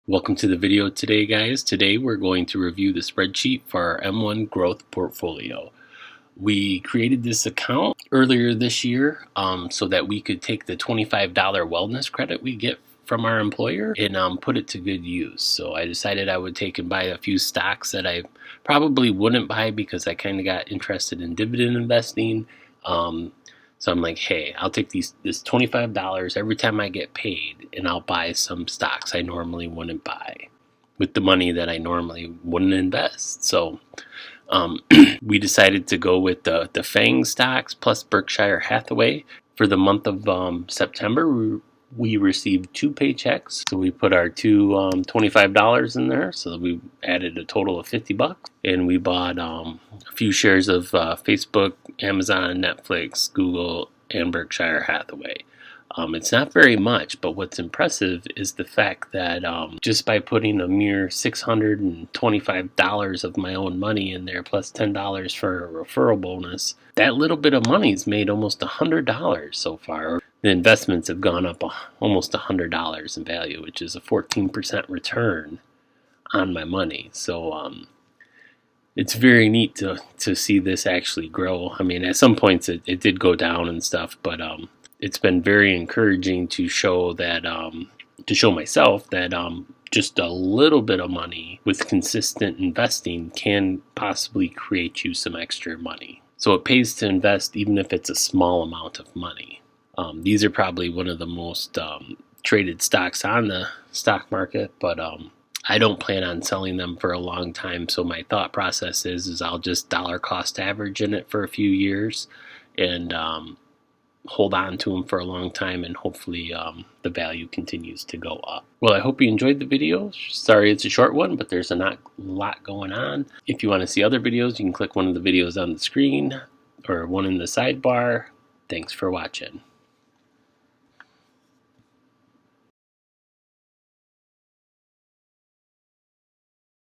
Welcome to the video today, guys. Today we're going to review the spreadsheet for our M1 growth portfolio. We created this account earlier this year so that we could take the $25 wellness credit we get from our employer and put it to good use. So I decided I would take and buy a few stocks that I probably wouldn't buy because I kind of got interested in dividend investing. So I'm like, hey, I'll take this $25 every time I get paid, and I'll buy some stocks I normally wouldn't buy with the money that I normally wouldn't invest. So we decided to go with the FANG stocks plus Berkshire Hathaway. For the month of September, we received 2 paychecks. So we put our two $25 in there. So we added a total of $50. And we bought a few shares of Facebook, Amazon, Netflix, Google, and Berkshire Hathaway. It's not very much, but what's impressive is the fact that just by putting a mere $625 of my own money in there, plus $10 for a referral bonus, that little bit of money's made almost $100 so far. The investments have gone up almost $100 in value, which is a 14% return on my money. So it's very neat to see this actually grow. I mean, at some points it did go down and stuff, but it's been very encouraging to show that to show myself that just a little bit of money with consistent investing can possibly create you some extra money. So it pays to invest even if it's a small amount of money. These are probably one of the most traded stocks on the stock market, but I don't plan on selling them for a long time. So my thought process is I'll just dollar cost average in it for a few years and hold on to them for a long time, and hopefully the value continues to go up. Well, I hope you enjoyed the video. Sorry it's a short one, but there's a lot going on. If you want to see other videos, you can click one of the videos on the screen or one in the sidebar. Thanks for watching.